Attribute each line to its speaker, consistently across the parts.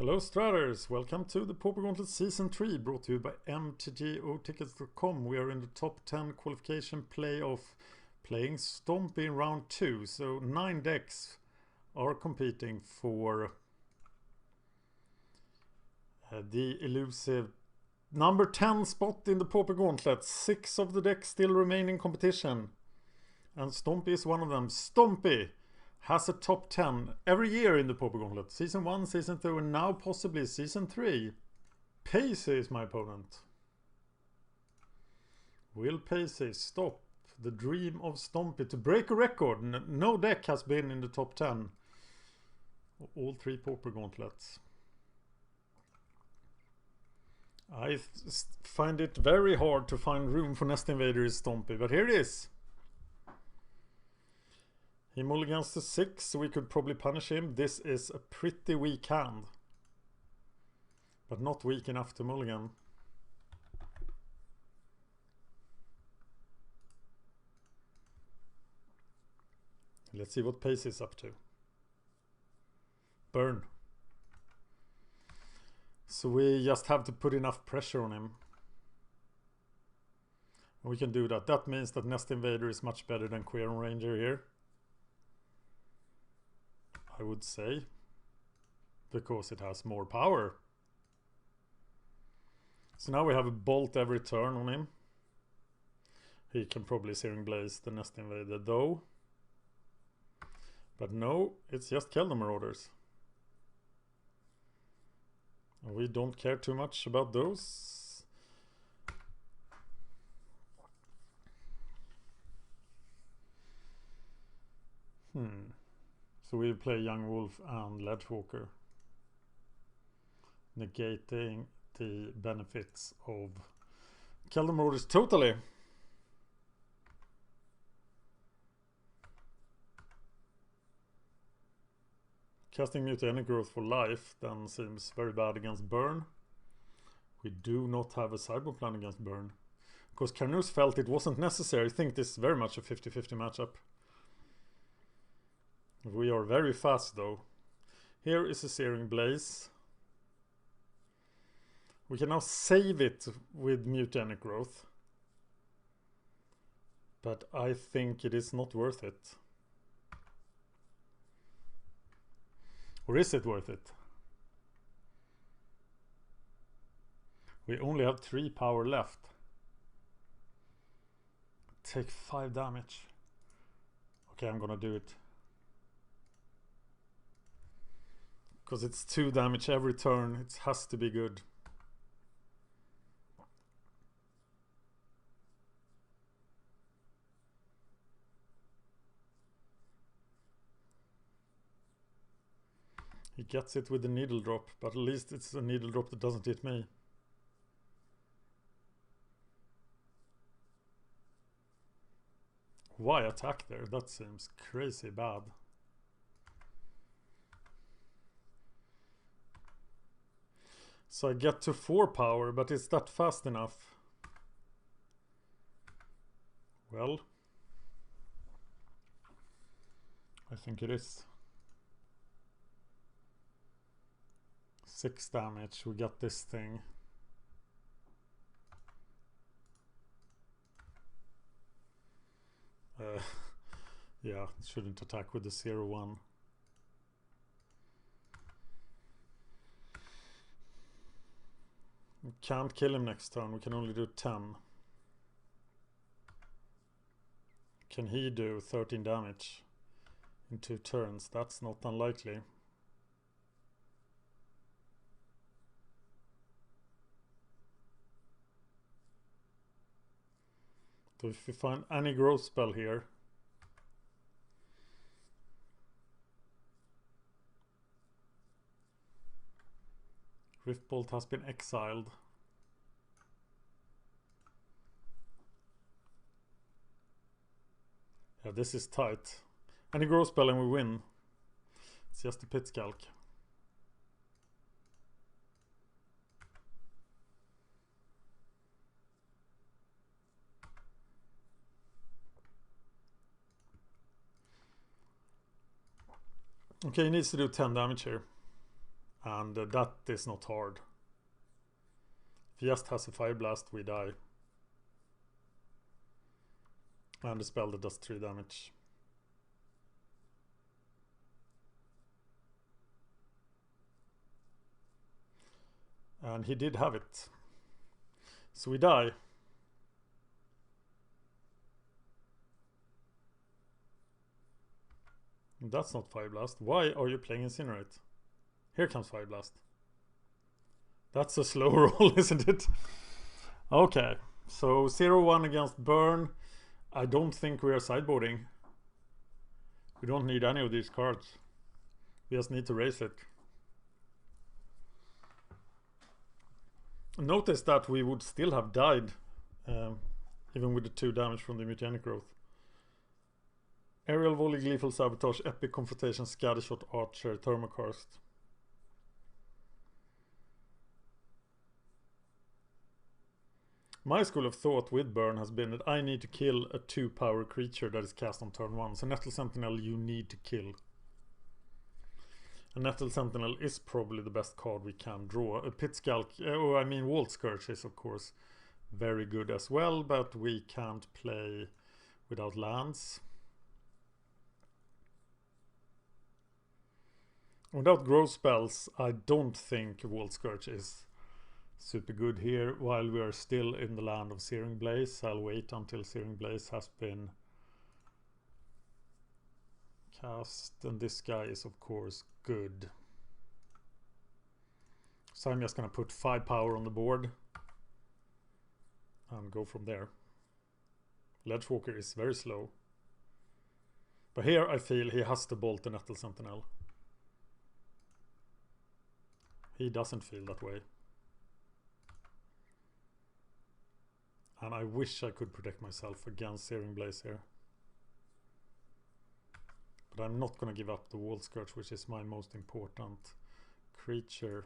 Speaker 1: Hello Straters, welcome to the Pauper Gauntlet Season 3, brought to you by mtgotickets.com. We are in the top 10 qualification playoff, playing Stompy in round 2. So 9 decks are competing for the elusive number 10 spot in the Pauper Gauntlet. 6 of the decks still remain in competition, and Stompy is one of them. Stompy has a top 10 every year in the Pauper Gauntlet. Season 1, Season 2, and now possibly Season 3. Pacey is my opponent. Will Pacey stop the dream of Stompy to break a record? No deck has been in the top 10. All 3 Pauper Gauntlets. I find it very hard to find room for Nest Invader is Stompy, but here it is. He mulligans to 6, so we could probably punish him. This is a pretty weak hand, but not weak enough to mulligan. Let's see what Pace is up to. Burn. So we just have to put enough pressure on him. And we can do that. That means that Nest Invader is much better than Queron Ranger here, I would say, because it has more power. So now we have a bolt every turn on him. He can probably Searing Blaze the Nest Invader though. But no, it's just Keldon Marauders. We don't care too much about those. So we play Young Wolf and Ledgewalker, negating the benefits of Keldon Marauders totally. Casting Mutagenic Growth for life then seems very bad against Burn. We do not have a sideboard plan against Burn, because Carnus felt it wasn't necessary. I think this is very much a 50-50 matchup. We are very fast though. Here is a Searing Blaze. We can now save it with Mutagenic Growth, but I think it is not worth it. Or is it worth it? We only have 3 power left. Take 5 damage. Okay, I'm gonna do it. Because it's 2 damage every turn. It has to be good. He gets it with the needle drop, but at least it's a needle drop that doesn't hit me. Why attack there? That seems crazy bad. So I get to 4 power, but is that fast enough? Well, I think it is. 6 damage, we got this thing. Yeah, shouldn't attack with the 0-1. We can't kill him next turn, we can only do 10. Can he do 13 damage in 2 turns? That's not unlikely. So if we find any growth spell here, Riftbolt has been exiled. Yeah, this is tight. Any growth spell and we win. It's just a pit scalp. Okay, he needs to do 10 damage here. And that is not hard. If he just has a Fire Blast, we die. And the spell that does 3 damage. And he did have it. So we die. That's not Fire Blast. Why are you playing Incinerate? Here comes Fire Blast. That's a slow roll, isn't it? Okay. So 0-1 against Burn. I don't think we are sideboarding. We don't need any of these cards. We just need to raise it. Notice that we would still have died, even with the 2 damage from the Mutagenic Growth. Aerial Volley, Gleeful Sabotage, Epic Confrontation, Scattershot, Archer, Thermokarst. My school of thought with Burn has been that I need to kill a 2-power creature that is cast on turn 1. So Nettle Sentinel you need to kill. And Nettle Sentinel is probably the best card we can draw. A Pit Skulk, Wall Scourge is of course very good as well, but we can't play without lands. Without growth spells, I don't think Wall Scourge is super good here. While we are still in the land of Searing Blaze, I'll wait until Searing Blaze has been cast, and this guy is of course good. So I'm just gonna put 5 power on the board and go from there. Ledgewalker is very slow, but here I feel he has to bolt the Nettle Sentinel. He doesn't feel that way. And I wish I could protect myself against Searing Blaze here. But I'm not going to give up the Wall Scourge, which is my most important creature.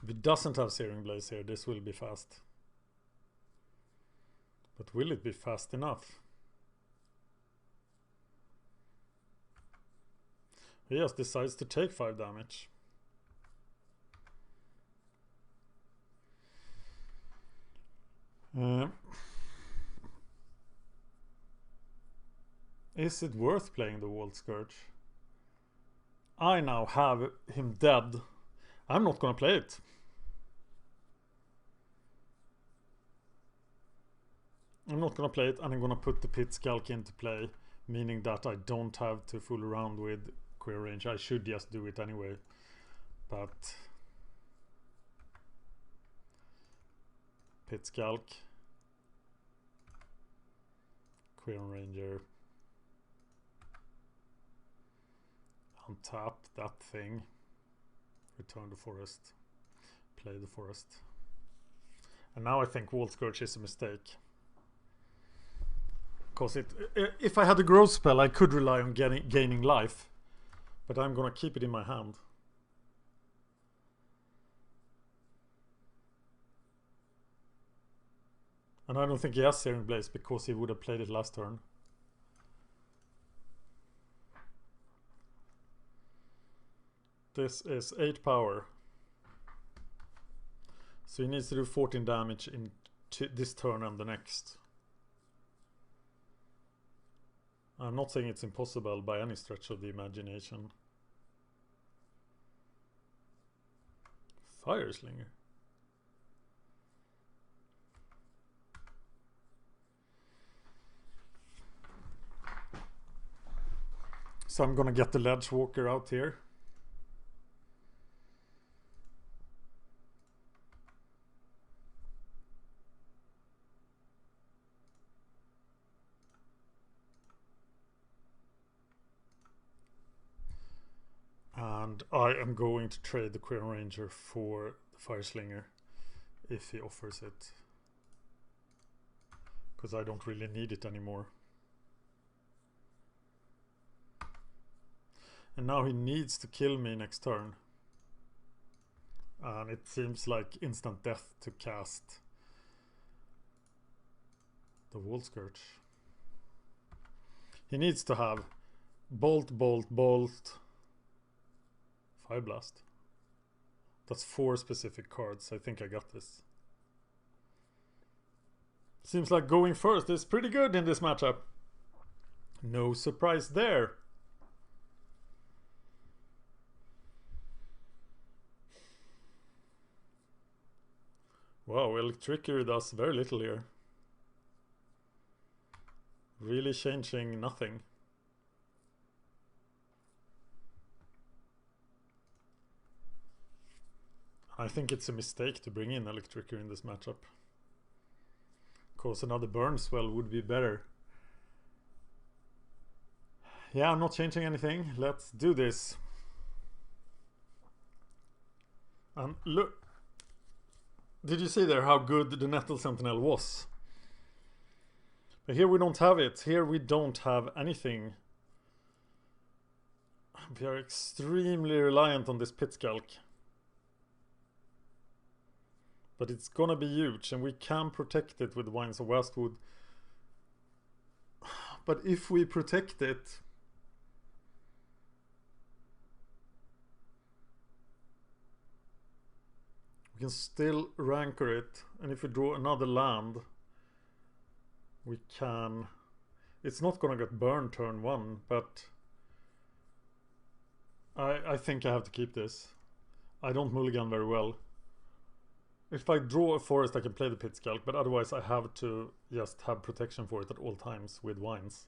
Speaker 1: If it doesn't have Searing Blaze here, this will be fast. But will it be fast enough? He just decides to take 5 damage. Is it worth playing the Wall Scourge? I now have him dead. I'm not gonna play it. I'm not gonna play it, and I'm gonna put the Pit Skulk into play, meaning that I don't have to fool around with Queer Range. I should just do it anyway, but Pit Skulk, Queer Ranger, untap that thing, return the forest, play the forest, and now I think Wall Scourge is a mistake. Because if I had a growth spell, I could rely on gaining life, but I'm gonna keep it in my hand. And I don't think he has Searing Blaze because he would have played it last turn. This is 8 power. So he needs to do 14 damage in this turn and the next. I'm not saying it's impossible by any stretch of the imagination. Fireslinger. So I'm gonna get the Ledgewalker out here. And I am going to trade the Queer Ranger for the Fireslinger if he offers it, because I don't really need it anymore. And now he needs to kill me next turn, and it seems like instant death to cast the Wall Scourge. He needs to have Bolt, Bolt, Bolt, Fire Blast. That's 4 specific cards. I think I got this. Seems like going first is pretty good in this matchup. No surprise there. Wow, Electricity does very little here. Really changing nothing. I think it's a mistake to bring in Electricity in this matchup. Of course, another burn spell would be better. Yeah, I'm not changing anything. Let's do this. And look, did you see there how good the Nettle Sentinel was? But here we don't have it. Here we don't have anything. We are extremely reliant on this Pit Skulk. But it's gonna be huge, and we can protect it with Vines of Westwood. But if we protect it, we can still rancor it, and if we draw another land, we can... It's not gonna get burned turn 1, but I think I have to keep this. I don't mulligan very well. If I draw a forest, I can play the Pit Skulk, but otherwise I have to just have protection for it at all times with Vines.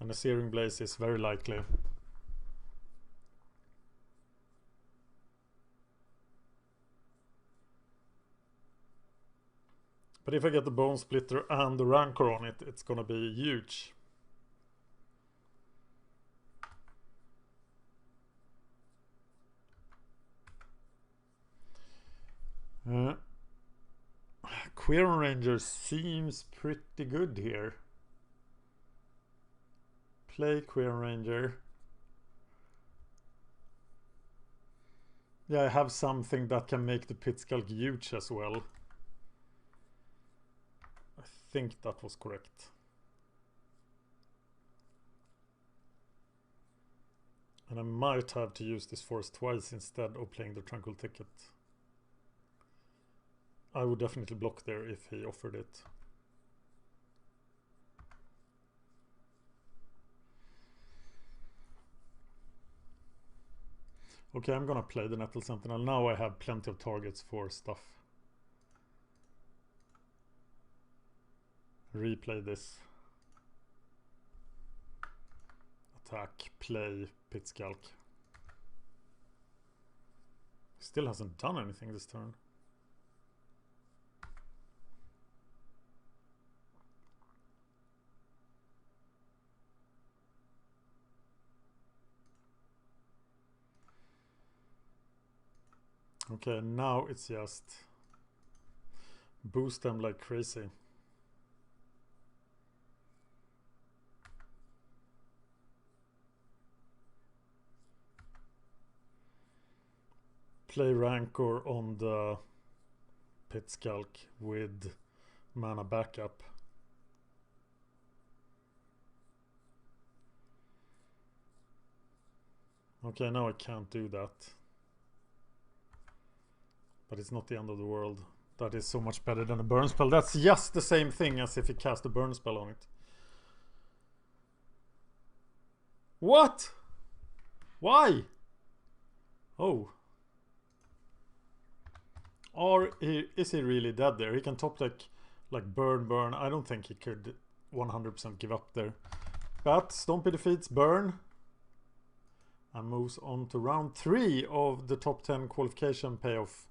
Speaker 1: And a Searing Blaze is very likely. But if I get the Bone Splitter and the Rancor on it, it's gonna be huge. Queron Ranger seems pretty good here. Play Queron Ranger. Yeah, I have something that can make the Pit Skulk huge as well. I think that was correct. And I might have to use this force twice instead of playing the Tranquil Ticket. I would definitely block there if he offered it. Okay, I'm gonna play the Nettle Sentinel. Now I have plenty of targets for stuff. Replay this. Attack, play, Pit Skulk. Still hasn't done anything this turn. Okay, now it's just boost them like crazy. Play Rancor on the Pit Skulk with mana backup. Okay, now I can't do that. But it's not the end of the world. That is so much better than a burn spell. That's just the same thing as if he cast a burn spell on it. What? Why? Oh. Or is he really dead there? He can top deck like burn. I don't think he could 100% give up there. But Stompy defeats burn. And moves on to round 3 of the top 10 qualification payoff.